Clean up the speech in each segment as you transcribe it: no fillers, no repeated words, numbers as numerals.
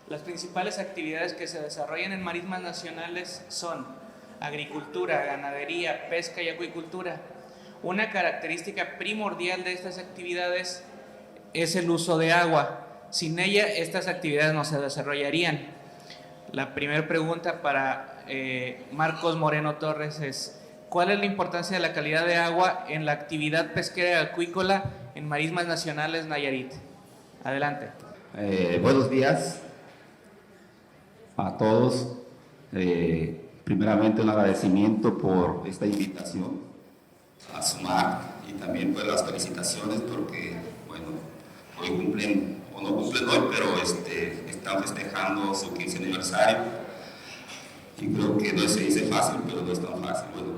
Las principales actividades que se desarrollan en marismas nacionales son agricultura, ganadería, pesca y acuicultura. Una característica primordial de estas actividades es el uso de agua. Sin ella, estas actividades no se desarrollarían. La primera pregunta para Marcos Moreno Torres es: ¿cuál es la importancia de la calidad de agua en la actividad pesquera y acuícola en marismas nacionales Nayarit? Adelante. Buenos días a todos. Primeramente un agradecimiento por esta invitación a sumar y también pues las felicitaciones porque, bueno, hoy cumplen, o no cumplen hoy, pero están festejando su 15 aniversario y creo que no se dice fácil, pero no es tan fácil. Bueno,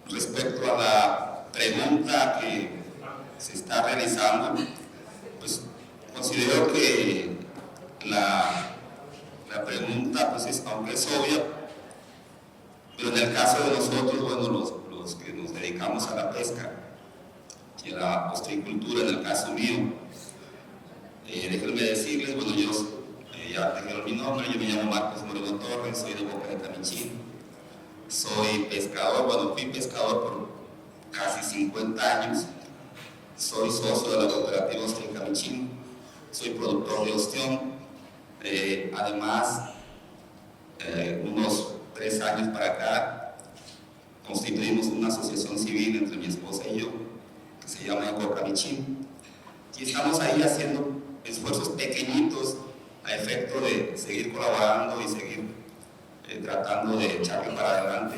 respecto a la pregunta que se está realizando, pues considero que la pregunta, pues aunque es obvia, pero en el caso de nosotros, bueno, los que nos dedicamos a la pesca y a la ostreicultura, en el caso mío, déjenme decirles, bueno, yo ya dijeron mi nombre, yo me llamo Marcos Moreno Torres, soy de Boca de Camichín, soy pescador, bueno, fui pescador por casi 50 años, soy socio de la cooperativa Ostri Camichín, soy productor de ostión, además, unos 3 años para acá, constituimos una asociación civil entre mi esposa y yo, que se llama Ecocamichín, y estamos ahí haciendo esfuerzos pequeñitos a efecto de seguir colaborando y seguir tratando de echarle para adelante,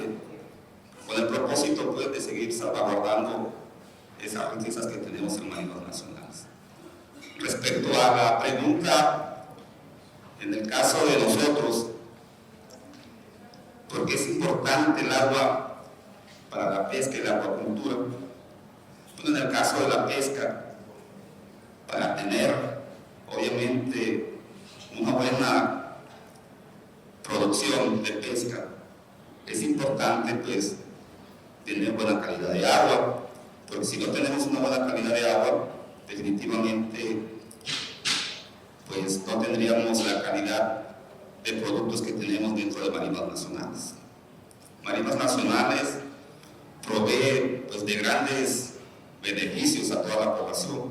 con el propósito pues, de seguir salvaguardando esas riquezas que tenemos en marismas nacionales. Respecto a la pregunta, en el caso de nosotros, ¿por qué es importante el agua para la pesca y la acuacultura? Bueno, en el caso de la pesca, para tener obviamente una buena producción de pesca, es importante pues tener buena calidad de agua, porque si no tenemos una buena calidad de agua, definitivamente pues no tendríamos la calidad de productos que tenemos dentro de marismas nacionales. Marismas nacionales provee pues, de grandes beneficios a toda la población,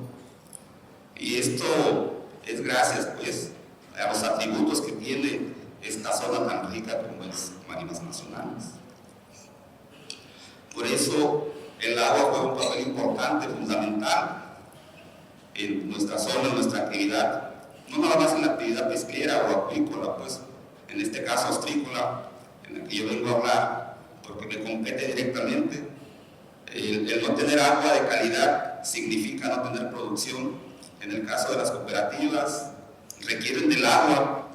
y esto es gracias pues, a los atributos que tiene esta zona tan rica como es marismas nacionales. Por eso el agua juega un papel importante, fundamental en nuestra zona, en nuestra actividad, no nada más en la actividad pesquera o acuícola, pues en este caso ostrícola, en el que yo vengo a hablar, porque me compete directamente. El no tener agua de calidad significa no tener producción. En el caso de las cooperativas, requieren del agua,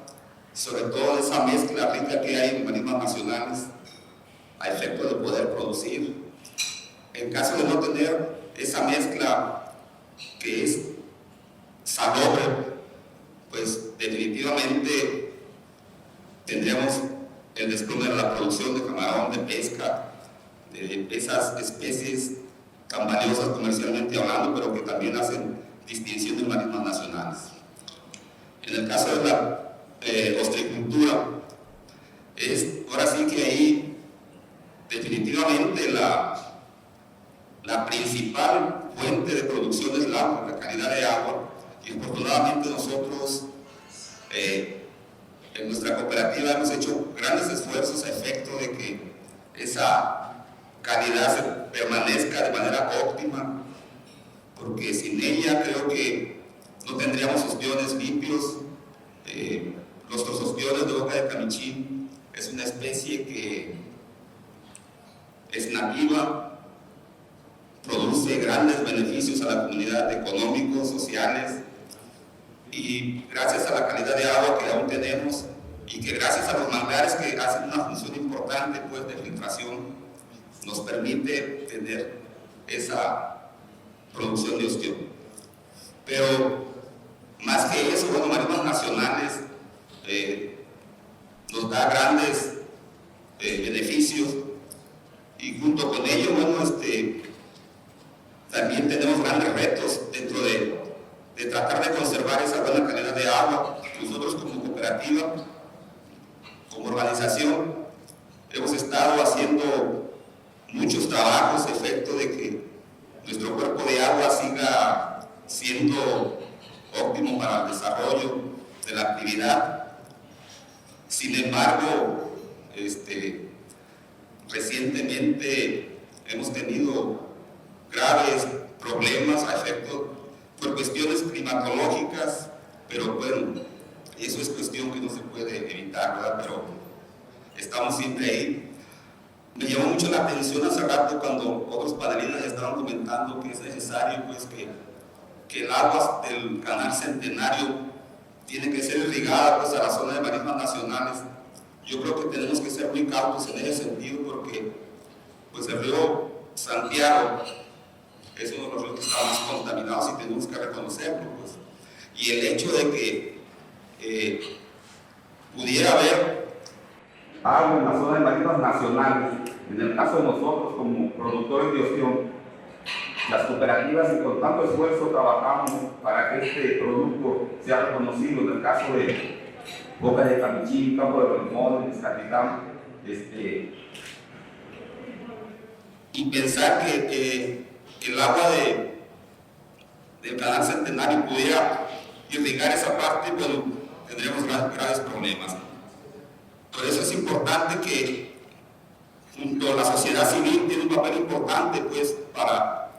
sobre todo de esa mezcla rica que hay en marismas nacionales, a efecto de poder producir. En caso de no tener esa mezcla que es salobre, pues definitivamente tendríamos el desplome de la producción de camarón, de pesca, de esas especies tan valiosas comercialmente hablando, pero que también hacen distinción de marismas nacionales. En el caso de la ostreicultura, ahora sí que ahí definitivamente la principal fuente de producción es la calidad de agua, y afortunadamente nosotros en nuestra cooperativa hemos hecho grandes esfuerzos a efecto de que esa calidad permanezca de manera óptima, porque sin ella creo que no tendríamos ostiones limpios. Nuestros ostiones de Boca de Camichín es una especie que es nativa, produce grandes beneficios a la comunidad económicos, sociales, y gracias a la calidad de agua que aún tenemos y que gracias a los manglares que hacen una función importante pues, de filtración, nos permite tener esa producción de ostión. Pero más que eso, bueno, marismas nacionales nos da grandes beneficios, y junto con ello, bueno, también tenemos grandes retos dentro tratar de conservar esa buena calidad de agua. Nosotros como cooperativa, como organización, hemos estado haciendo muchos trabajos a efecto de que nuestro cuerpo de agua siga siendo óptimo para el desarrollo de la actividad. Sin embargo, recientemente hemos tenido graves problemas a efecto por cuestiones climatológicas, pero bueno, eso es cuestión que no se puede evitar, ¿verdad? Pero estamos siempre ahí. Me llamó mucho la atención hace rato cuando otros panelistas estaban comentando que es necesario pues, que el agua del canal Centenario tiene que ser irrigada pues, a la zona de marismas nacionales. Yo creo que tenemos que ser muy cautos en ese sentido porque pues, el río Santiago es uno de los ríos que está más contaminados y tenemos que reconocerlo. Pues. Y el hecho de que pudiera haber agua en la zona de marismas nacionales, en el caso de nosotros como productores de ostión, las cooperativas y con tanto esfuerzo trabajamos para que este producto sea reconocido. En el caso de Boca de Camichín, Campo de Remón, Escatitán, y pensar que el agua del canal Centenario pudiera irrigar esa parte, bueno, tendríamos graves problemas. Por eso es importante que junto a la sociedad civil tiene un papel importante pues, para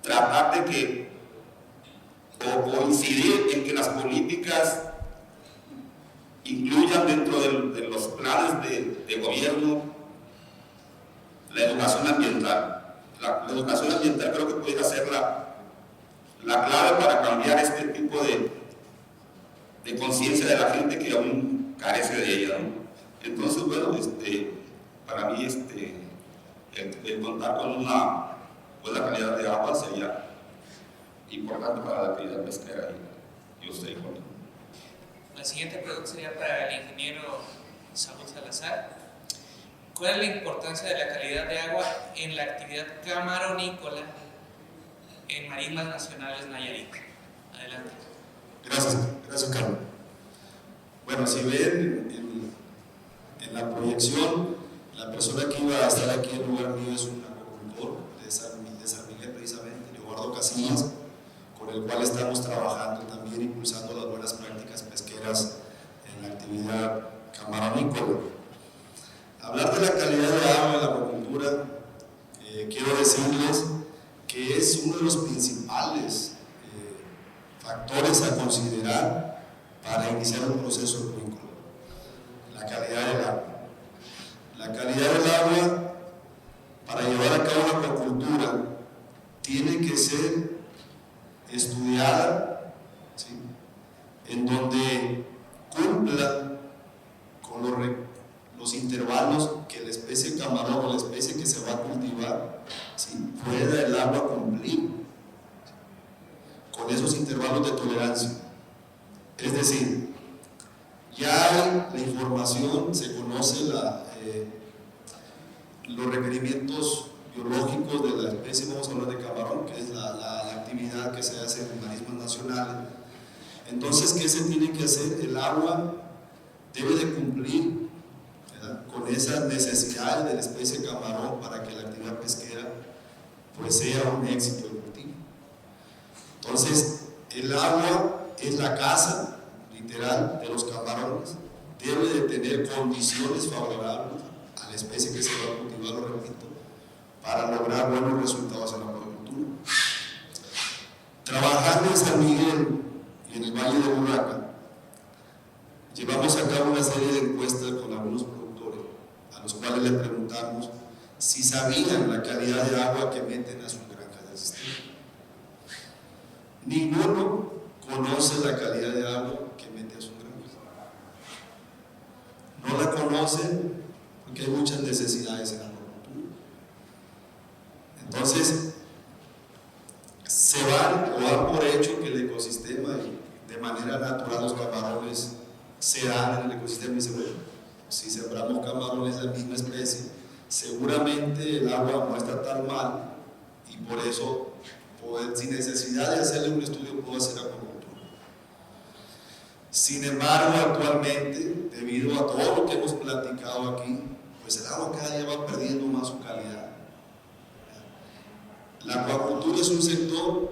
tratar de que o incidir en que las políticas incluyan dentro de los planes de gobierno la educación ambiental. La educación ambiental creo que pudiera ser la clave para cambiar este tipo de conciencia de la gente que aún carece de ella, ¿no? Entonces, bueno, para mí el contar con una buena calidad de agua sería importante para la actividad pesquera y yo estoy con. La siguiente pregunta sería para el ingeniero Saúl Salazar. ¿Cuál es la importancia de la calidad de agua en la actividad camaronícola en Marismas Nacionales Nayarit? Adelante. Gracias Carlos. Bueno, si ven en la proyección, la persona que iba a estar aquí en lugar mío es un acuicultor de San Miguel precisamente, Eduardo Casillas, con el cual estamos trabajando también impulsando las buenas prácticas pesqueras en la actividad camaronícola. Hablar de la calidad de agua en la acuicultura, quiero decirles que es uno de los principales factores a considerar para iniciar un proceso acuícola. La calidad del agua. La calidad del agua, para llevar a cabo la acuicultura, tiene que ser estudiada, ¿sí?, en donde cumpla con los intervalos que la especie camarón o la especie que se va a cultivar, ¿sí?, pueda el agua cumplir con esos intervalos de tolerancia. Es decir, ya hay la información, se conoce los requerimientos biológicos de la especie, vamos a hablar de camarón, que es la actividad que se hace en marismas nacionales. Entonces, ¿qué se tiene que hacer? El agua debe de cumplir, ¿verdad?, con esas necesidades de la especie camarón para que la actividad pesquera pues sea un éxito del cultivo. Entonces, el agua es la casa literal de los camarones, debe de tener condiciones favorables a la especie que se va a cultivar, lo repito, para lograr buenos resultados en la acuicultura. Trabajando en San Miguel y en el Valle de Burraca, llevamos a cabo una serie de encuestas con algunos productores, a los cuales les preguntamos si sabían la calidad de agua que meten a sus granjas del sistema. Ninguno conoce la calidad de agua que mete a sus granjas. No la conocen porque hay muchas necesidades en la acuicultura. Entonces, se van o dan por hecho que el ecosistema, de manera natural, los camarones se dan en el ecosistema y dicen, bueno, si sembramos camarones de la misma especie, seguramente el agua no está tan mal y por eso, sin necesidad de hacerle un estudio, puedo hacer acuicultura. Sin embargo, actualmente, debido a todo lo que hemos platicado aquí, pues el agua cada día va perdiendo más su calidad. La acuacultura es un sector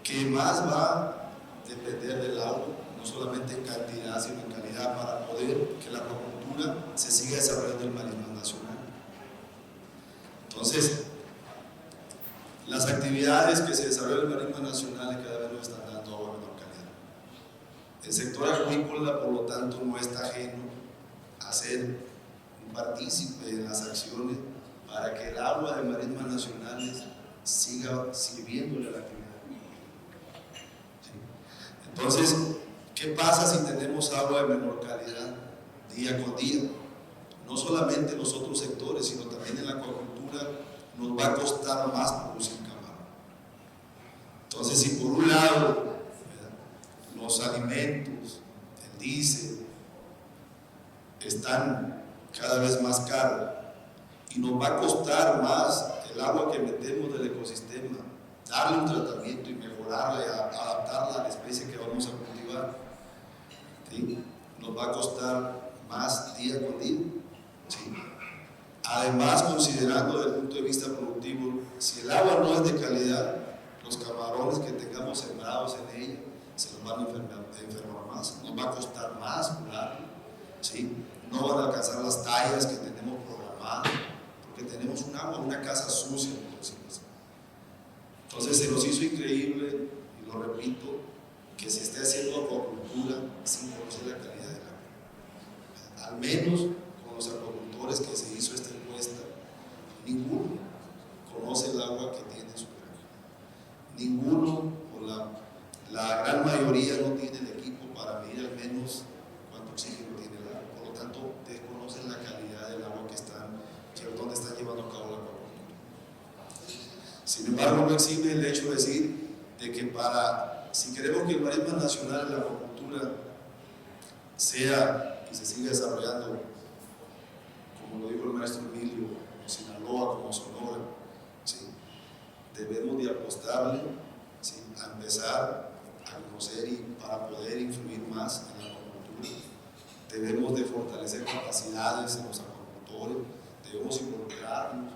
que más va a depender del agua, no solamente en cantidad, sino en calidad, para poder que la acuacultura se siga desarrollando en marismas nacional. Entonces, las actividades que se desarrollan en marismas nacionales cada vez nos están dando agua de menor calidad. El sector agrícola, por lo tanto, no está ajeno a ser un partícipe en las acciones para que el agua de marismas nacionales siga sirviéndole a la actividad. Entonces, ¿qué pasa si tenemos agua de menor calidad día con día? No solamente en los otros sectores, sino también en la acuacultura nos va a costar más producir camarón. Entonces, si por un lado los alimentos, el diésel, están cada vez más caros y nos va a costar más el agua que metemos del ecosistema, darle un tratamiento y mejorarla y adaptarla a la especie que vamos a cultivar, ¿sí? Nos va a costar más día con día, ¿sí? Además, considerando desde el punto de vista productivo, si el agua no es de calidad, los camarones que tengamos sembrados en ella se nos van a enfermar más, nos va a costar más curarlo, ¿sí? No van a alcanzar las tallas que tenemos programadas, porque tenemos un agua, una casa sucia. Entonces se nos hizo increíble, y lo repito, que se esté haciendo acuacultura sin conocer la calidad del agua. Al menos con los acuacultores que se hizo esta encuesta, ninguno conoce el agua que tiene en su granja. Ninguno, o la gran mayoría, no tiene el equipo para medir al menos cuánto oxígeno tiene el agua. Por lo tanto, desconocen la calidad del agua donde están llevando a cabo la acuacultura. Sin embargo, no exime el hecho de decir de que si queremos que el marisma nacional en la acuacultura sea y se siga desarrollando, como lo dijo el maestro Emilio, como Sinaloa, como Sonora, ¿sí? Debemos de apostarle, ¿sí?, a empezar a conocer y para poder influir más en la acuacultura. Debemos de fortalecer capacidades en los acuacultores, debemos involucrarnos,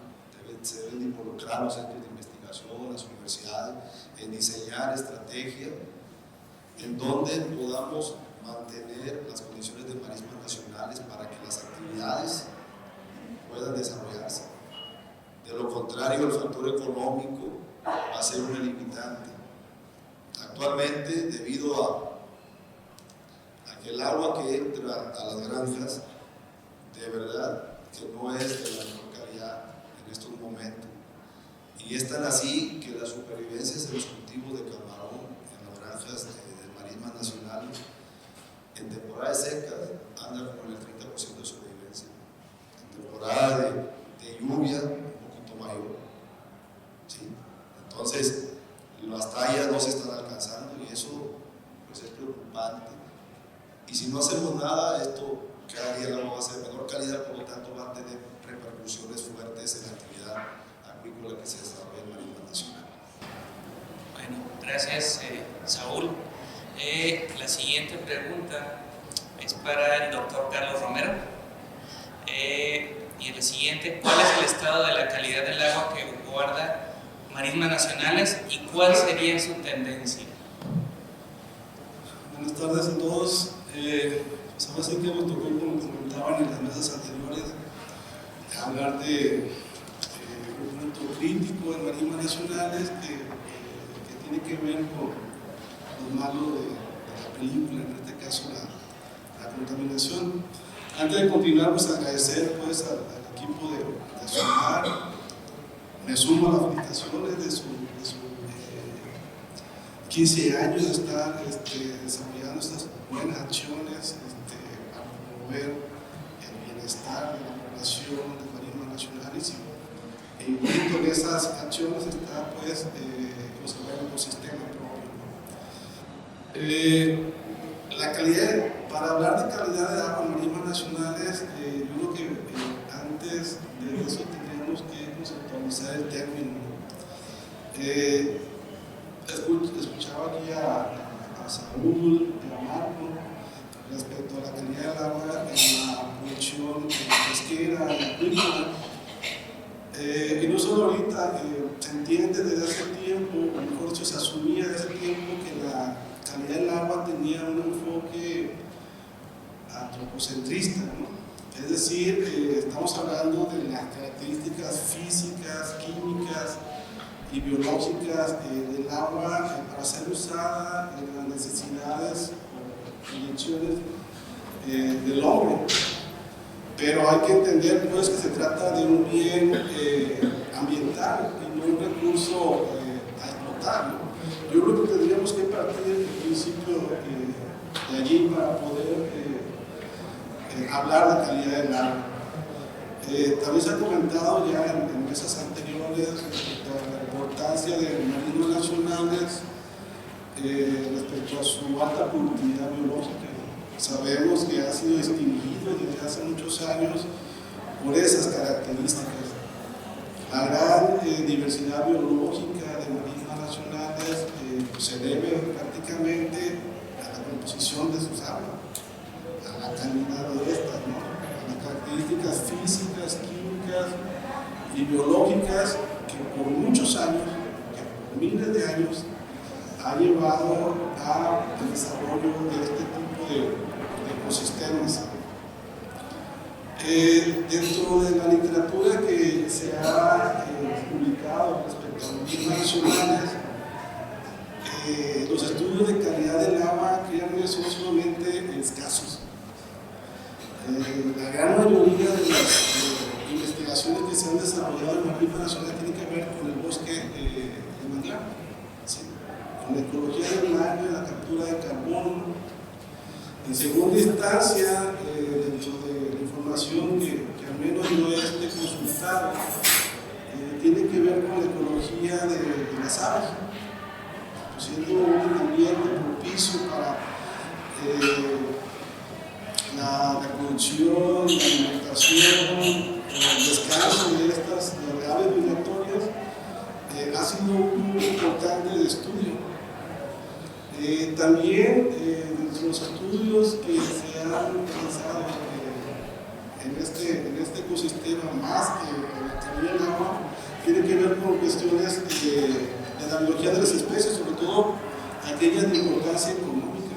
se deben involucrar los centros de investigación, las universidades, en diseñar estrategias en donde podamos mantener las condiciones de marismas nacionales para que las actividades puedan desarrollarse. De lo contrario, el factor económico va a ser una limitante. Actualmente, debido a que el agua que entra a las granjas, de verdad, que no es de la mejor calidad en estos momentos. Y es tan así que la supervivencia de los cultivos de camarón en las granjas de marismas nacionales, en temporadas secas, anda como en el 30% de sobrevivencia. En temporada de lluvia, un poquito mayor, ¿sí? Entonces, las tallas no se están alcanzando y eso, pues, es preocupante. Y si no hacemos nada, esto cada día el agua va a ser de menor calidad, por lo tanto va a tener repercusiones fuertes en la actividad acuícola que se desarrolla en marisma nacional. Bueno, gracias Saúl. La siguiente pregunta es para el doctor Carlos Romero. Y la siguiente, ¿cuál es el estado de la calidad del agua que guarda marismas nacionales y cuál sería su tendencia? Buenas tardes a todos. Pues ahora sí que nos tocó, como comentaban en las mesas anteriores, hablar de un punto crítico en marismas nacionales que tiene que ver con lo malo de la película, en este caso la contaminación. Antes de continuar, pues agradecer pues, al equipo de SONAR. Me sumo a las felicitaciones de su 15 años de estar desarrollando estas buenas acciones para promover el bienestar de la población de marismas nacionales y junto en esas acciones está pues conservar el ecosistema propio. La calidad, para hablar de calidad de agua en marismas nacionales, yo creo que antes de eso tendríamos que conceptualizar el término. Escuchaba aquí a Saúl, a Marco, respecto a la calidad del agua en la producción pesquera y acuícola. Y no solo ahorita, se entiende desde hace tiempo, o mejor dicho, se asumía desde hace tiempo que la calidad del agua tenía un enfoque antropocentrista, ¿no? Es decir, estamos hablando de las características físicas, químicas y biológicas del agua para ser usada en las necesidades o proyecciones del hombre. Pero hay que entender pues, que se trata de un bien ambiental y no un recurso a explotar, ¿no? Yo creo que tendríamos que partir del principio de allí para poder hablar de calidad del agua. También se ha comentado ya en mesas anteriores respecto a la importancia de marinos nacionales respecto a su alta productividad biológica. Sabemos que ha sido distinguido desde hace muchos años por esas características. La gran diversidad biológica de marinos nacionales se debe prácticamente a la composición de sus aguas, a la calidad de estas, ¿no? A las características físicas, químicas y biológicas que por muchos años, que por miles de años, ha llevado al desarrollo de este tipo de ecosistemas. Dentro de la literatura que se ha publicado respecto a los bienes nacionales, los estudios de calidad del agua, créanme, son sumamente escasos. La gran mayoría de las investigaciones que se han desarrollado en la Marítima Nacional tienen que ver con el bosque de manglar, ¿sí? Con la ecología del mar, la captura de carbono. En segunda instancia, dentro de la información que al menos yo he consultado, tiene que ver con la ecología de las aves, siendo un ambiente propicio para la reproducción, la alimentación, el descanso de estas aves migratorias, ha sido un punto importante de estudio. También de los estudios que se han realizado en este ecosistema, más que en la calidad del agua, tiene que ver con cuestiones de la biología de las especies, sobre todo aquellas de importancia económica.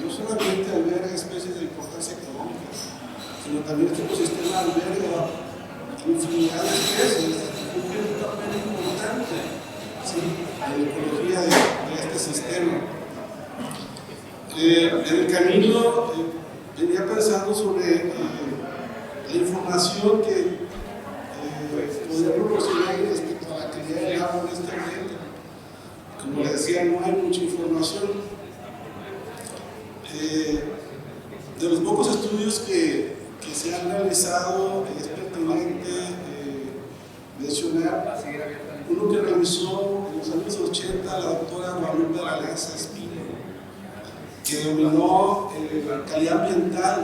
No solamente alberga especies de importancia económica, sino también este ecosistema alberga infinidad de especies que cumplen un papel importante, ¿sí?, en la ecología de este sistema. En el camino venía pensando sobre la información que podría proporcionar respecto a la calidad del agua en este ambiente. Como les decía, no hay mucha información. De los pocos estudios que se han realizado, es pertinente mencionar uno que realizó en los años 80 la doctora Guadalupe Aranza Espino, que denominó calidad ambiental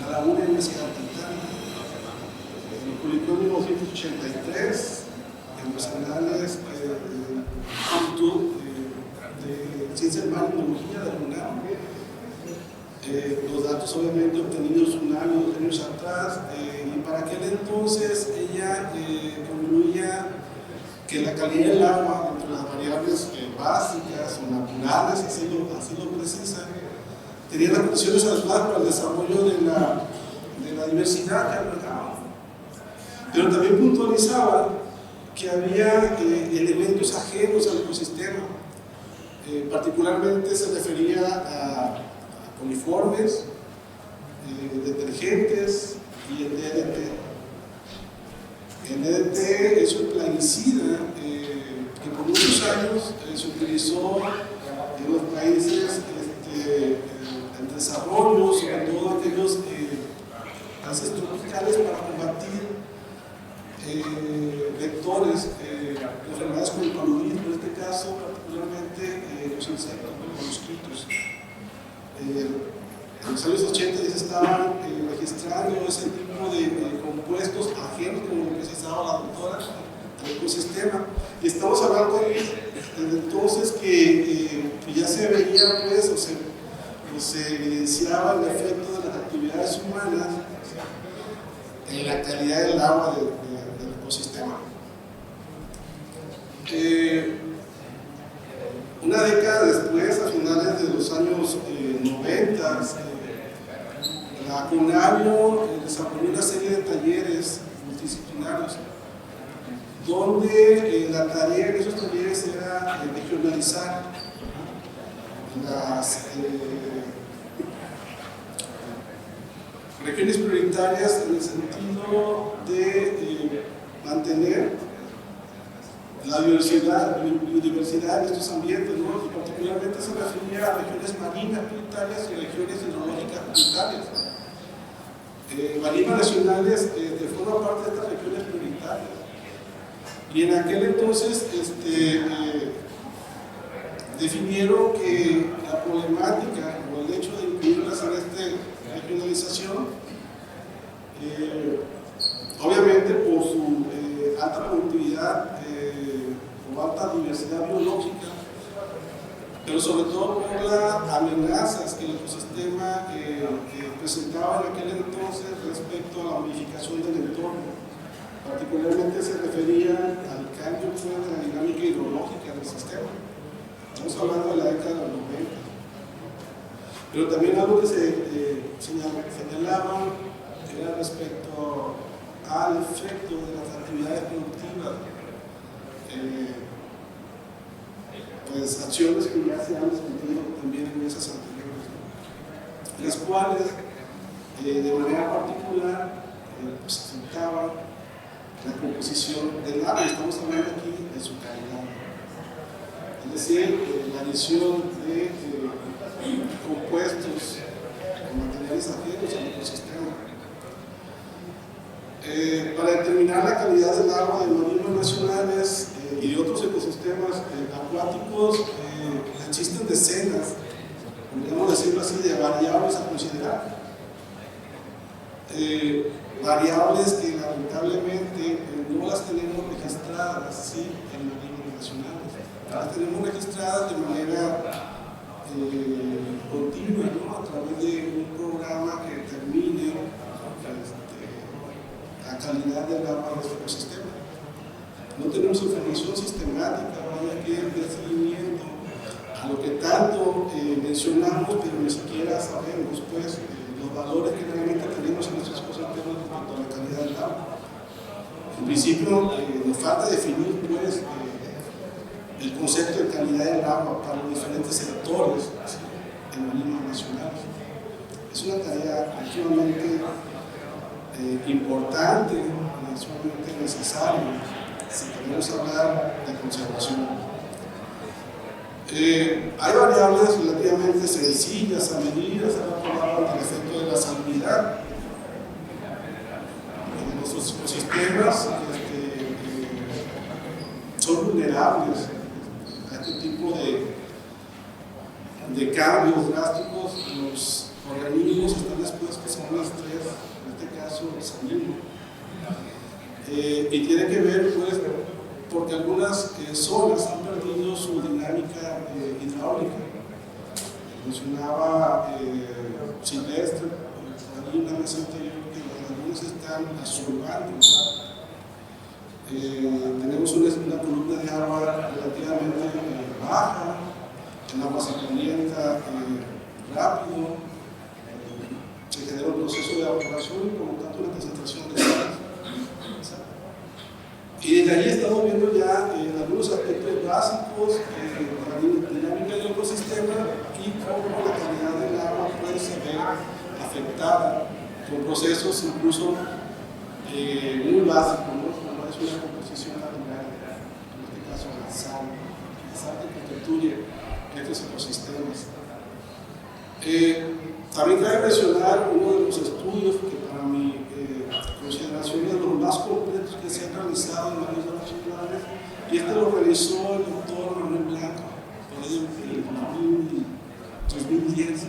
a la laguna de Mezcaltitán. Lo publicó en 1983 en los anales del Instituto de Ciencia del Mar y Tecnología de la UNAM. Los datos obviamente obtenidos un año, 2 años atrás, y para aquel entonces ella concluía que la calidad del agua, entre las variables básicas o naturales, así lo precisa, tenía las condiciones adecuadas para el desarrollo de la diversidad que albergaba. Pero también puntualizaba que había elementos ajenos al ecosistema, particularmente se refería a coliformes, detergentes y el DDT. El DDT es un plaguicida que por muchos años se utilizó en los países en desarrollo, sobre todo aquellos países tropicales, para combatir vectores de enfermedades como el paludismo, en este caso particularmente los insectos, los mosquitos. En los años 80 ya se estaban registrando ese tipo de compuestos ajenos, como lo precisaba la doctora, al ecosistema. Y estamos hablando desde entonces que se veía pues, o se evidenciaba el efecto de las actividades humanas en la calidad del agua del ecosistema. Una década después, a finales de los años 90, la CONABIO desarrolló una serie de talleres multidisciplinarios donde la tarea en esos talleres era regionalizar las regiones prioritarias en el sentido de mantener la biodiversidad de estos ambientes, ¿no? Y particularmente se refería a regiones marinas prioritarias y regiones hidrológicas prioritarias. Marismas nacionales forman parte de estas regiones prioritarias. Y en aquel entonces definieron que la problemática o el hecho de incluirlas en esta regionalización, obviamente por su alta productividad o alta diversidad biológica, pero sobre todo por las amenazas que el ecosistema presentaba en aquel entonces respecto a la modificación del entorno. Particularmente se refería al cambio de la dinámica hidrológica del sistema. Estamos hablando de la década de los 90. Pero también algo que se señalaba era respecto al efecto de las actividades productivas, pues acciones que ya se han discutido también en mesas anteriores, ¿no? Las cuales de manera particular pues afectaban la composición del agua. Estamos hablando aquí de su calidad, es decir, la adición de compuestos con materiales ajenos al ecosistema. Para determinar la calidad del agua de marismas nacionales y de otros ecosistemas acuáticos, existen decenas, podríamos decirlo así, de variables a considerar. Variables que lamentablemente no las tenemos registradas ¿sí? en marismas nacionales. Las tenemos registradas de manera continua, ¿no? A través de un programa que determine la calidad del agua de este ecosistema. No tenemos información sistemática, vaya que el seguimiento a lo que tanto mencionamos, pero ni siquiera sabemos pues, los valores que realmente tenemos en nuestros ecosistemas respecto a la calidad del agua. En principio, nos falta definir pues, el concepto de calidad del agua para los diferentes sectores ¿sí? en marismas nacionales. Es una tarea activamente importante, sumamente necesaria si queremos hablar de conservación. Hay variables relativamente sencillas a medir, se hablaban del efecto de la salinidad en nuestros ecosistemas, son vulnerables a este tipo de cambios drásticos. Los organismos están expuestos a un estrés, en este caso salino, y tiene que ver pues porque algunas zonas han perdido su dinámica hidráulica. Mencionaba Silvestre, ahí una vez anterior, que las lagunas están absorbando. Tenemos una columna de agua relativamente baja, el agua se calienta rápido, se genera un proceso de evaporación y por lo tanto una concentración de sales. Y desde ahí estamos viendo ya algunos aspectos básicos de la dinámica del ecosistema y cómo la calidad del agua puede ser afectada con procesos incluso muy básicos, ¿no? Como es una composición natural, en este caso la sal que constituye estos ecosistemas. También cabe mencionar uno de los estudios que para mi consideración es de los más completos que se han realizado en marismas nacionales, y este lo realizó el doctor Manuel Blanco por ahí en 2010.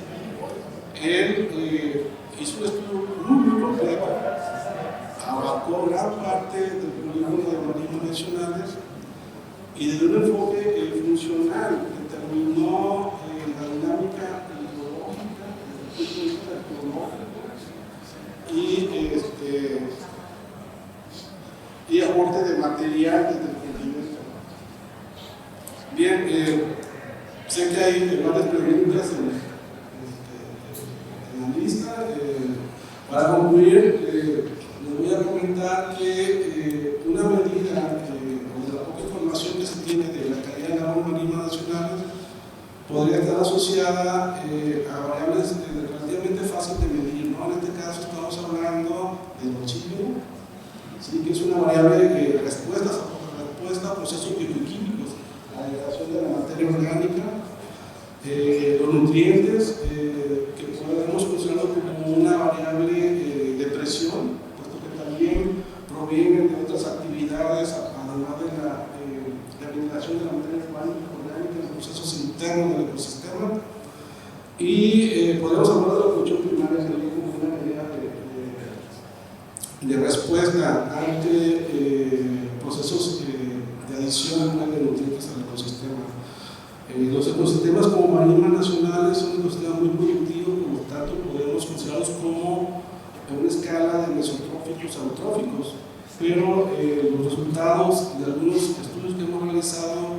Él hizo un estudio muy completo, abarcó gran parte del polígono de marismas nacionales y desde un enfoque funcional determinó Sé que hay varias preguntas en la lista. Para concluir, les voy a comentar que una medida de la poca información que se tiene de la calidad de aguas marinas nacionales podría estar asociada a variables relativamente fáciles de medir, ¿no? En este caso estamos hablando del oxígeno, ¿sí? Que es una variable de respuesta a procesos bioquímicos, la degradación de la materia orgánica, los nutrientes, que podemos considerar como una variable de presión, puesto que también provienen de otras actividades, además de la eliminación de la materia orgánica en los procesos internos del ecosistema. Y podemos hablar de la producción primaria también como una medida de respuesta ante procesos de adición de nutrientes al ecosistema. Los ecosistemas como marinas nacionales son ecosistemas muy productivos, por lo tanto podemos considerarlos como en una escala de mesotróficos a eutróficos, pero los resultados de algunos estudios que hemos realizado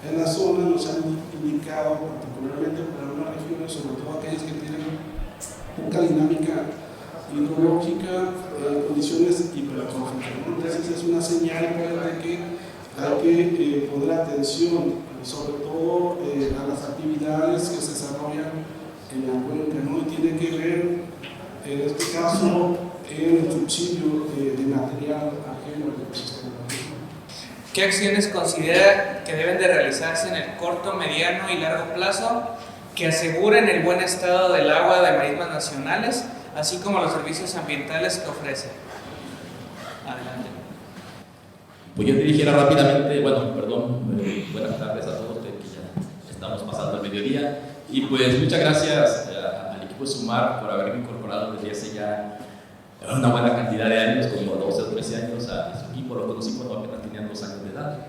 en la zona nos han indicado, particularmente para unas regiones, sobre todo aquellas que tienen poca dinámica hidrológica, condiciones hipertróficas, ¿no? Entonces es una señal de que hay que poner atención sobre todo a las actividades que se desarrollan en la cuenca, ¿no? Y tiene que ver, en este caso, en el subsidio de material ajeno al ecosistema. ¿Qué acciones considera que deben de realizarse en el corto, mediano y largo plazo que aseguren el buen estado del agua de marismas nacionales, así como los servicios ambientales que ofrece? Adelante. Pues yo te dijera rápidamente, buenas tardes a todos, que ya estamos pasando el mediodía, y pues muchas gracias al equipo de Sumar por haberme incorporado desde hace ya una buena cantidad de años, como 12 o 13 años a su equipo. Lo conocí cuando apenas tenían 2 años de edad,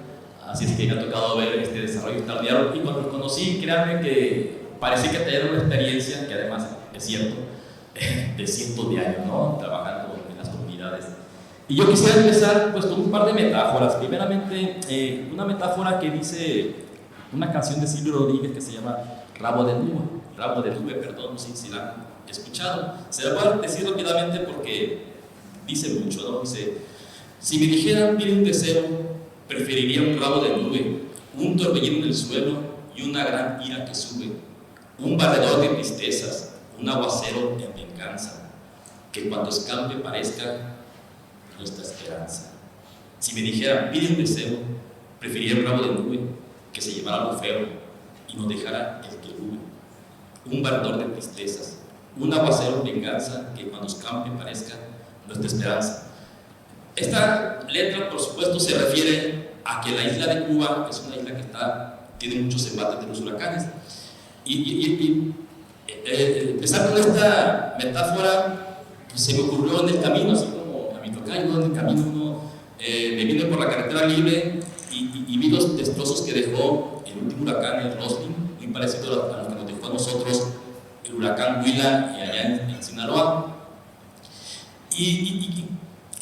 así es que me ha tocado ver este desarrollo extraordinario, y cuando lo conocí, créanme que parecía que tenía una experiencia, que además es cierto, de cientos de años, ¿no? Trabajando en las comunidades. Y yo quisiera empezar pues con un par de metáforas. Primeramente, una metáfora que dice una canción de Silvio Rodríguez que se llama Rabo de Nube, perdón, no sé si la han escuchado. Se la voy a decir rápidamente porque dice mucho, ¿no? Dice: si me dijeran pide un deseo, preferiría un rabo de nube, un torbellino en el suelo y una gran ira que sube, un barredor de tristezas, un aguacero en venganza, que cuando escampe parezca nuestra esperanza. Si me dijeran pide un deseo, preferiría un rabo de nube que se llevara lo feo y nos dejara el que hube, un barredor de tristezas, un aguacero en venganza, que cuando escampe parezca nuestra esperanza. Esta letra, por supuesto, se refiere a que la isla de Cuba es una isla que tiene muchos embates de los huracanes. Empezar con esta metáfora, pues, se me ocurrió en el camino, así como a mi tocayo, en el camino me vine por la carretera libre y vi los destrozos que dejó el último huracán, el Roslin, muy parecido a lo que nos dejó a nosotros el huracán Huila y allá en Sinaloa. Y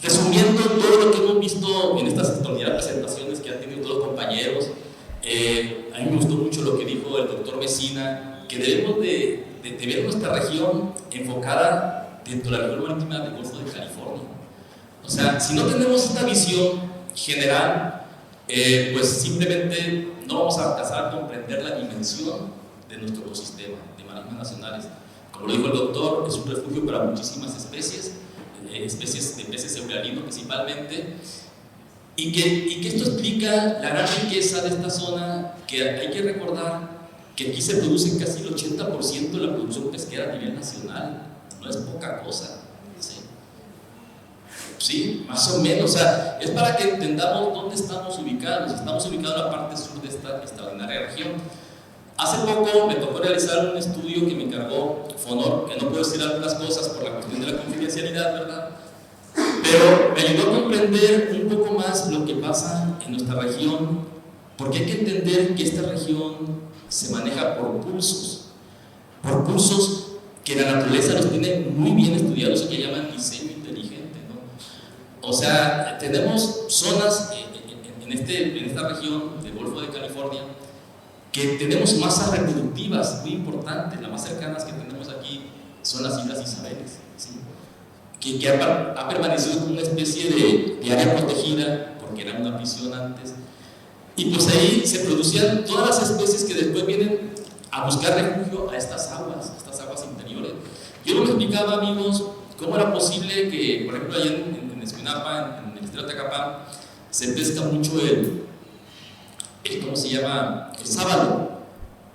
resumiendo todo lo que hemos visto en estas extraordinarias presentaciones que han tenido todos los compañeros, a mí me gustó mucho lo que dijo el doctor Mesina, que debemos de ver nuestra región enfocada dentro de la región marítima del Golfo de California. O sea, si no tenemos esta visión general, pues simplemente no vamos a alcanzar a comprender la dimensión de nuestro ecosistema de marismas nacionales. Como lo dijo el doctor, es un refugio para muchísimas especies de peces eulalinos principalmente, y que esto explica la gran riqueza de esta zona, que hay que recordar que aquí se produce casi el 80% de la producción pesquera a nivel nacional. No es poca cosa, ¿sí? Más o menos. O sea, es para que entendamos dónde estamos ubicados. Estamos ubicados en la parte sur de esta extraordinaria región. Hace poco me tocó realizar un estudio que me encargó Fonor, que no puedo decir algunas cosas por la cuestión de la confidencialidad, ¿verdad? Pero me ayudó a comprender un poco más lo que pasa en nuestra región, porque hay que entender que esta región se maneja por pulsos que la naturaleza los tiene muy bien estudiados y que llaman diseño inteligente, ¿no? O sea, tenemos zonas en esta región del Golfo de California que tenemos masas reproductivas muy importantes. Las más cercanas que tenemos aquí son las Islas Isabeles, ¿sí? que ha permanecido como una especie de área protegida, porque era una prisión antes, y pues ahí se producían todas las especies que después vienen a buscar refugio a estas aguas interiores. Yo no me explicaba, amigos, cómo era posible que, por ejemplo, allá en Escuinapa, en el estero de Tacapán, se pesca mucho ¿cómo se llama? El sábalo,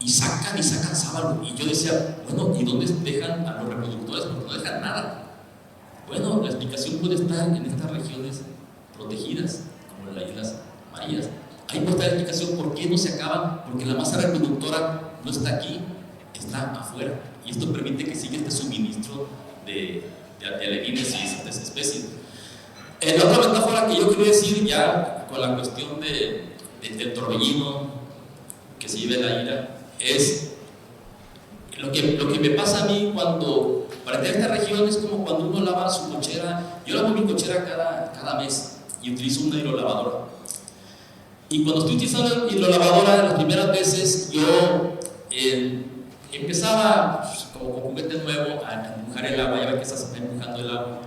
y sacan sábalo, y yo decía, bueno, ¿y dónde dejan a los reproductores? Porque no dejan nada. Bueno, la explicación puede estar en estas regiones protegidas, como en las Islas Marías. Ahí puede estar la explicación por qué no se acaban, porque la masa reproductora no está aquí, está afuera, y esto permite que siga este suministro de alevines y estas especies. La otra metáfora que yo quería decir, ya con la cuestión del torbellino que se lleva la ira, es lo que me pasa a mí cuando, para tener esta región, es como cuando uno lava su cochera. Yo lavo mi cochera cada mes y utilizo una hidrolavadora. Y cuando estoy utilizando la hidrolavadora, las primeras veces yo empezaba como con juguete nuevo a empujar el agua, ya ven que estás empujando el agua.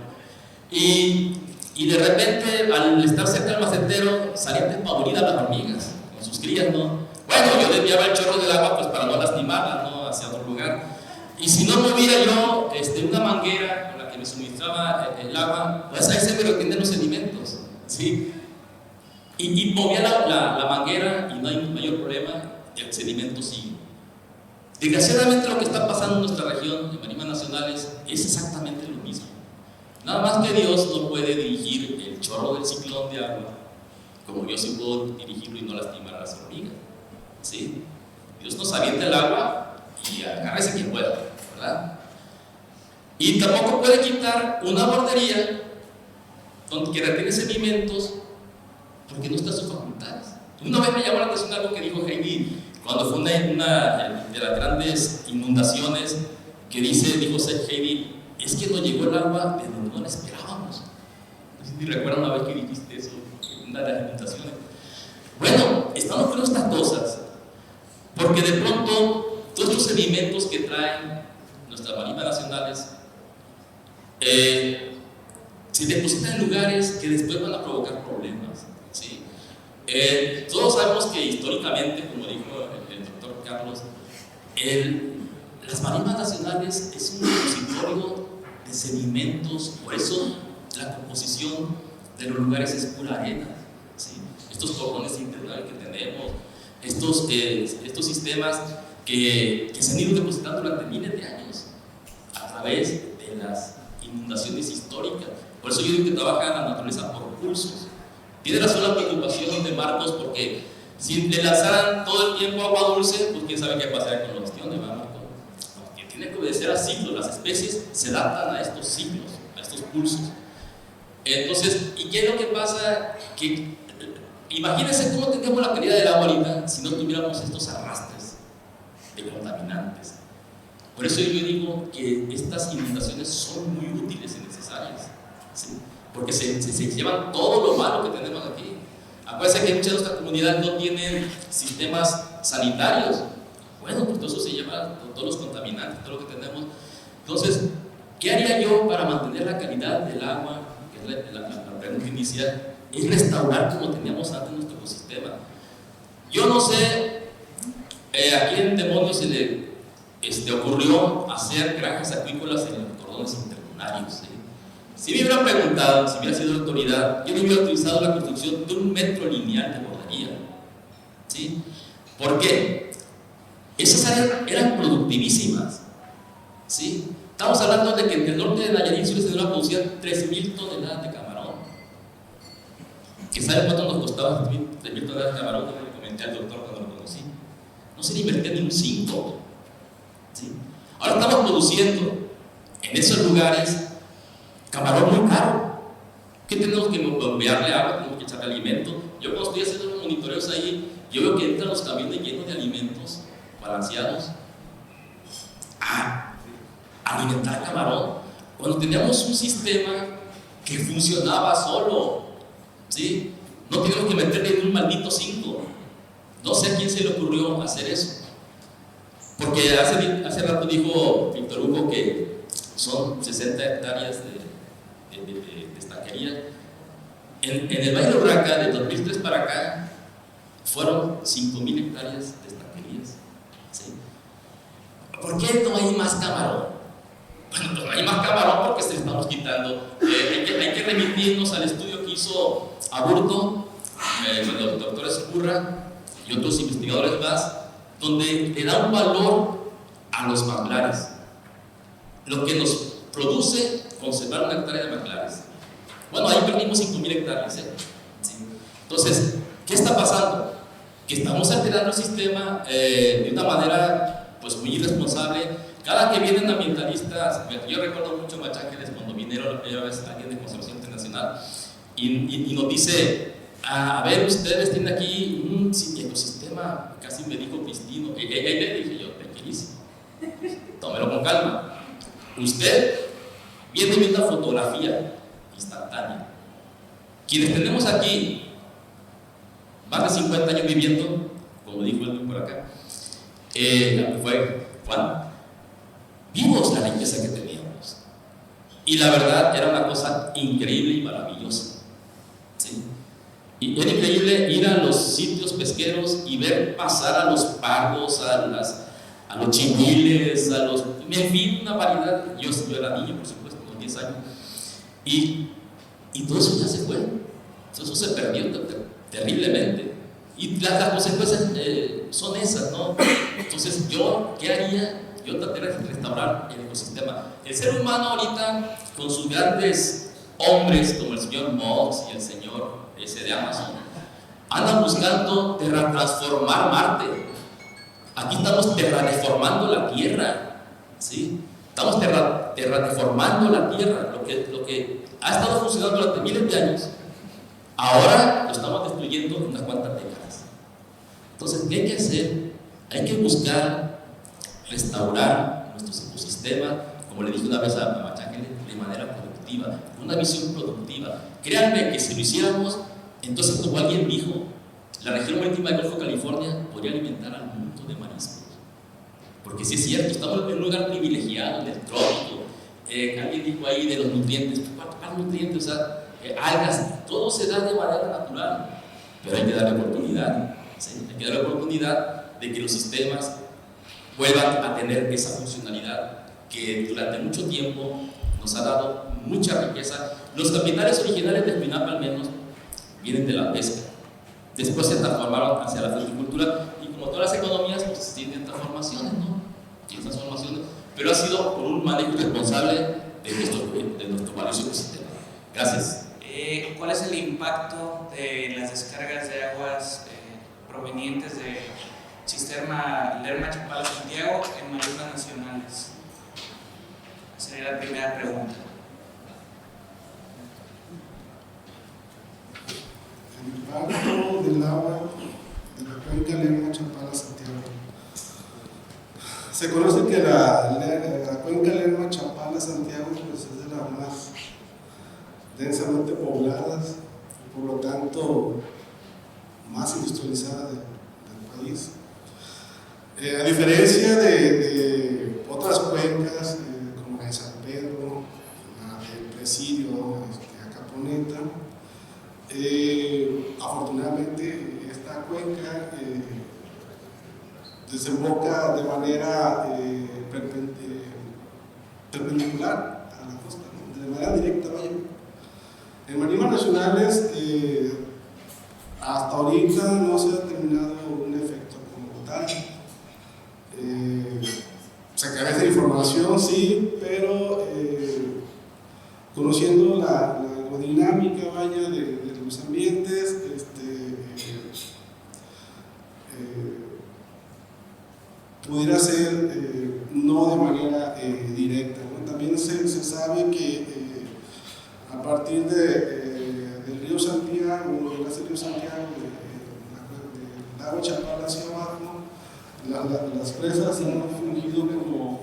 Y de repente, al estar cerca del macetero, salían despavoridas las hormigas con sus crías, ¿no? Bueno, yo desviaba el chorro del agua pues para no lastimarlas, ¿no? Hacia otro lugar. Y si no movía yo una manguera con la que me suministraba el agua, pues ahí se me retienen los sedimentos, ¿sí? Y movía la manguera y no hay mayor problema, el sedimento sigue. Desgraciadamente lo que está pasando en nuestra región de marismas nacionales es exactamente lo mismo. Nada más que Dios no puede dirigir el chorro del ciclón de agua como yo sí puedo dirigirlo y no lastimar a las hormigas, ¿sí? Dios nos avienta el agua y agárrese quien pueda, ¿verdad? Y tampoco puede quitar una bordería que retiene sedimentos porque no está en sus facultades. Una vez me llamó la atención algo que dijo Heidi cuando fue una de las grandes inundaciones, que dijo Heidi, es que nos llegó el agua de donde no la esperábamos. No sé si recuerdan una vez que dijiste eso, una de las inundaciones. Bueno, están ocurriendo estas cosas, porque de pronto todos estos sedimentos que traen nuestras marismas nacionales se depositan en lugares que después van a provocar problemas, ¿sí? Todos sabemos que históricamente, como dijo el doctor Carlos, las marismas nacionales es un repositorio de sedimentos, por eso la composición de los lugares es pura arena, ¿sí? Estos cordones internos que tenemos, estos sistemas que se han ido depositando durante miles de años a través de las inundaciones históricas. Por eso yo digo que trabaja la naturaleza por pulsos. Tiene razón la preocupación de Marcos, porque si le lanzaran todo el tiempo agua dulce, pues quién sabe qué pasaría con los bastiones, ¿verdad, Marcos? Que tiene que obedecer a ciclos. Las especies se adaptan a estos ciclos, a estos pulsos. Entonces, ¿y qué es lo que pasa? Que imagínense cómo tendríamos la calidad del agua ahorita si no tuviéramos estos arrastres de contaminantes. Por eso yo digo que estas inundaciones son muy útiles y necesarias, ¿sí? Porque se llevan todo lo malo que tenemos aquí. Acuérdense que muchas de nuestras comunidades no tienen sistemas sanitarios. Bueno, pues todo eso se lleva, todos los contaminantes, todo lo que tenemos. Entonces, ¿qué haría yo para mantener la calidad del agua? Que es la pregunta inicial. Es restaurar como teníamos antes nuestro ecosistema. Yo no sé, a quién demonios se le ocurrió hacer granjas acuícolas en los cordones interlunares, ¿sí? Si me hubieran preguntado, si hubiera sido la autoridad, yo no hubiera utilizado la construcción de 1 metro lineal de bordería, ¿sí? ¿Por qué? Esas áreas eran productivísimas, ¿sí? Estamos hablando de que en el norte de Nayarit se producían 3.000 toneladas de camarón. ¿Que saben cuánto nos costaba 3.000 toneladas de camarón? Yo le comenté al doctor cuando lo conocí. No se le invertía ni un 5, ¿sí? Ahora estamos produciendo en esos lugares camarón muy caro. ¿Qué tenemos que bombearle agua? Tenemos que echarle alimento. Yo cuando estoy haciendo los monitoreos ahí, yo veo que entran los camiones llenos de alimentos balanceados a alimentar camarón, cuando teníamos un sistema que funcionaba solo, ¿sí? No teníamos que meterle ni un maldito 5. No sé a quién se le ocurrió hacer eso, porque hace rato dijo Víctor Hugo que son 60 hectáreas de estanquería. En el Valle de Urraca, de 2003 para acá, fueron 5,000 hectáreas de estanquerías. ¿Sí? ¿Por qué no hay más camarón? Bueno, no hay más camarón porque se le estamos quitando. Hay que remitirnos al estudio que hizo Aburto, con el doctor Escurra y otros investigadores más, donde le da un valor a los manglares, lo que nos produce conservar una hectárea de manglares. Bueno, ahí perdimos 5,000 hectáreas. ¿Sí? Entonces, ¿qué está pasando? Que estamos alterando el sistema de una manera pues muy irresponsable. Cada que vienen ambientalistas, yo recuerdo mucho a Macháqueles cuando vinieron la primera vez alguien de Conservación Internacional y nos dice, a ver, ustedes tienen aquí un ecosistema, casi me dijo pristino, y le dije yo, tranquilísimo, tómelo con calma. Usted viene viendo una fotografía instantánea. Quienes tenemos aquí más de 50 años viviendo, como dijo él por acá, fue Juan, vimos la riqueza que teníamos. Y la verdad era una cosa increíble y maravillosa. ¿Sí? Y era increíble ir a los sitios pesqueros y ver pasar a los pargos, a los chiniles, en fin, una variedad. Yo era niño, por supuesto, con 10 años. Y todo eso ya se fue. Eso se perdió terriblemente. Y las consecuencias son esas, ¿no? Entonces, ¿qué haría? Yo traté de restaurar el ecosistema. El ser humano ahorita, con sus grandes hombres como el señor Mox y el señor ese de Amazon, andan buscando transformar Marte. Aquí estamos terradeformando la Tierra, ¿sí? Estamos terradeformando la Tierra, lo que ha estado funcionando durante miles de años. Ahora lo estamos destruyendo en unas cuantas décadas. Entonces, ¿qué hay que hacer? Hay que buscar restaurar nuestros ecosistemas, como le dije una vez a Macháqueles, de manera productiva, una visión productiva. Créanme que si lo hiciéramos, entonces, como alguien dijo, la región marítima del Golfo de California podría alimentar al mundo de mariscos. Porque si es cierto, estamos en un lugar privilegiado, en el trópico. Alguien dijo ahí de los nutrientes, ¿cuál nutrientes? O sea, algas, todo se da de manera natural, pero hay que darle oportunidad, ¿sí? Hay que darle oportunidad de que los sistemas vuelvan a tener esa funcionalidad que durante mucho tiempo nos ha dado mucha riqueza. Los capitales originales del FINAP al menos vienen de la pesca, después se transformaron hacia la fruticultura y como todas las economías pues tienen transformaciones, ¿no? Tienen transformaciones, pero ha sido por un manejo responsable de nuestro valioso ecosistema. Gracias. ¿Cuál es el impacto de las descargas de aguas provenientes del sistema Lerma-Chapala-Santiago en marismas nacionales? Esa sería la primera pregunta. El impacto del agua de la cuenca Lerma-Chapala-Santiago. Se conoce que la cuenca Lerma-Chapala-Santiago pues, es de las más densamente pobladas y por lo tanto más industrializadas del país. A diferencia de otras cuencas como la de San Pedro, la del Presidio, Acaponeta, afortunadamente esta cuenca desemboca de manera perpendicular a la costa, ¿no? De manera directa, vaya. En marismas nacionales, hasta ahorita no se ha determinado un efecto como tal. Se carece de información, sí, pero conociendo la dinámica, vaya, de los ambientes, pudiera ser no de manera directa, ¿no? También se sabe que a partir del río Santiago, del río Santiago, del lago Chapala hacia abajo, las presas han fungido como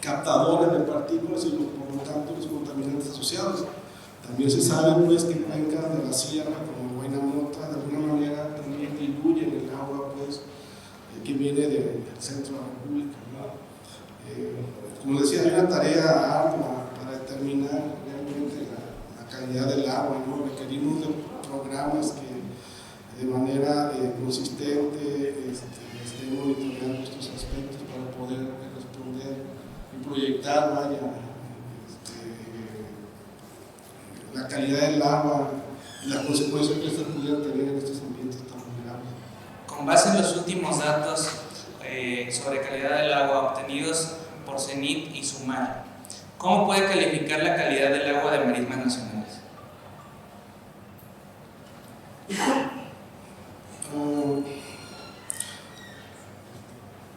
captadores de partículas y por lo tanto los contaminantes asociados. También se sabe pues, que cuencas de la sierra como Guaynamota de alguna manera también distribuyen el agua, pues, que viene del centro de la República, ¿no? Como decía, hay una tarea ardua para determinar realmente la calidad del agua, ¿no? Requerimos de programas que de manera consistente estén monitoreando estos aspectos para poder responder y proyectar, vaya, la calidad del agua y las consecuencias que esto pudiera tener en estos ambientes tan vulnerables. Con base en los últimos datos sobre calidad del agua obtenidos por CENIT y SUMAR, ¿cómo puede calificar la calidad del agua de marismas nacionales?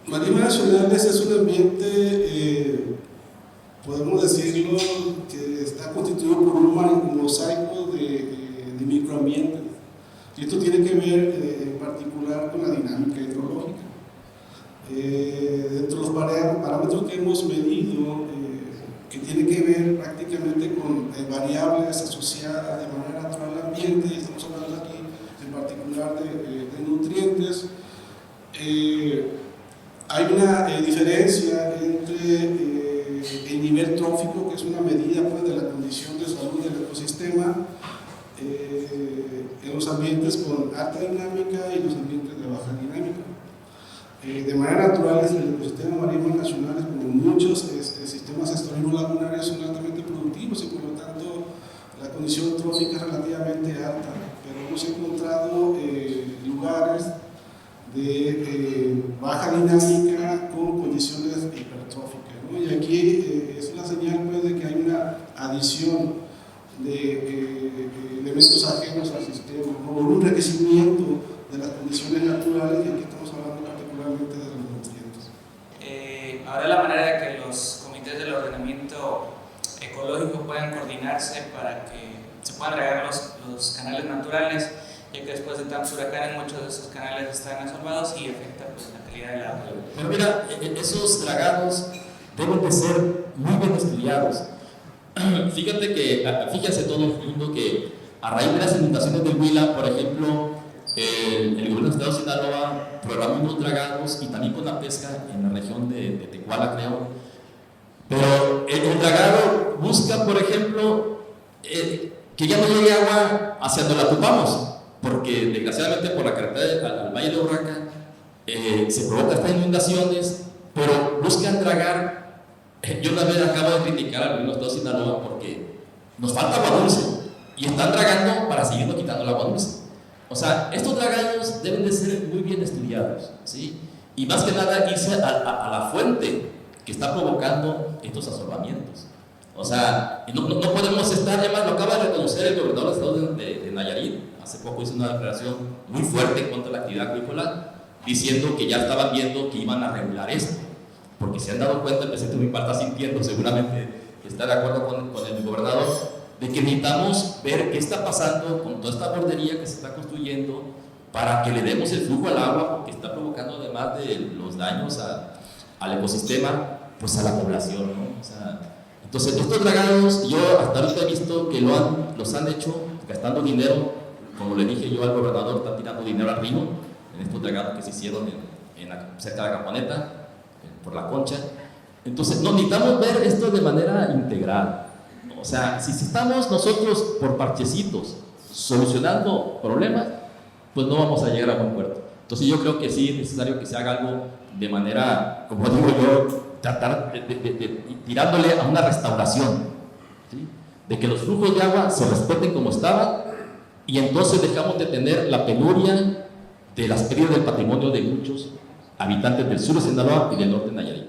Marismas nacionales es un ambiente, podemos decirlo, que está constituido por un mosaico de microambientes. Y esto tiene que ver en particular con la dinámica hidrológica. Dentro de los parámetros que hemos medido, que tiene que ver prácticamente con variables asociadas de manera natural al ambiente, y estamos hablando aquí en particular de nutrientes, hay una diferencia entre el nivel trófico, que es una medida, pues, de la condición de salud del ecosistema, en los ambientes con alta dinámica y los ambientes de baja dinámica. De manera natural, el ecosistema marino nacional, como muchos sistemas estuarinos lagunares, son altamente productivos y por lo tanto la condición trófica es relativamente alta, pero hemos encontrado lugares de baja dinámica con condiciones hipertróficas, ¿no? Y aquí es una señal, pues, de que hay una adición de elementos ajenos al sistema, ¿no? O un enriquecimiento de las condiciones naturales, y aquí estamos hablando particularmente de los nutrientes. Ahora la manera de que los comités del ordenamiento ecológico puedan coordinarse para que se puedan regar los canales naturales, ya que después de tantos huracanes muchos de esos canales están asolvados y afecta, pues, la calidad del agua. Pero mira, esos dragados deben de ser muy bien estudiados. Fíjense todo el mundo que a raíz de las inundaciones del Huila, por ejemplo, el gobierno del estado de Sinaloa programó unos dragados y también con la pesca en la región de Tecuala, creo. Pero el dragado busca, por ejemplo, que ya no llegue agua hacia donde la ocupamos, porque desgraciadamente por la carretera al Valle de Urraca se provocan estas inundaciones, pero buscan dragar. Yo una vez acabo de criticar al gobierno del estado de Sinaloa porque nos falta agua dulce y están dragando para seguirnos quitando el agua dulce. O sea, estos dragados deben de ser muy bien estudiados, ¿sí? Y más que nada irse a la fuente que está provocando estos asolvamientos. O sea, no podemos estar, además lo acaba de reconocer el gobernador del estado de Nayarit, hace poco hizo una declaración muy fuerte en contra de la actividad agrícola, diciendo que ya estaban viendo que iban a regular esto, porque se han dado cuenta, el presidente Municipal está sintiendo, seguramente está de acuerdo con el gobernador, de que necesitamos ver qué está pasando con toda esta bordería que se está construyendo para que le demos el flujo al agua, porque está provocando, además de los daños al ecosistema, pues a la población, ¿no? O sea, entonces estos dragados, yo hasta ahorita he visto que los han hecho gastando dinero, como le dije yo al gobernador, está tirando dinero al río en estos dragados que se hicieron cerca de la Campaneta, por la Concha. Entonces necesitamos ver esto de manera integral. O sea, si estamos nosotros por parchecitos solucionando problemas, pues no vamos a llegar a buen puerto. Entonces yo creo que sí es necesario que se haga algo de manera, como digo yo, tratar de tirándole a una restauración, ¿sí? De que los flujos de agua se respeten como estaban, y entonces dejamos de tener la penuria de las pérdidas del patrimonio de muchos habitantes del sur de Sinaloa y del norte de Nayarit.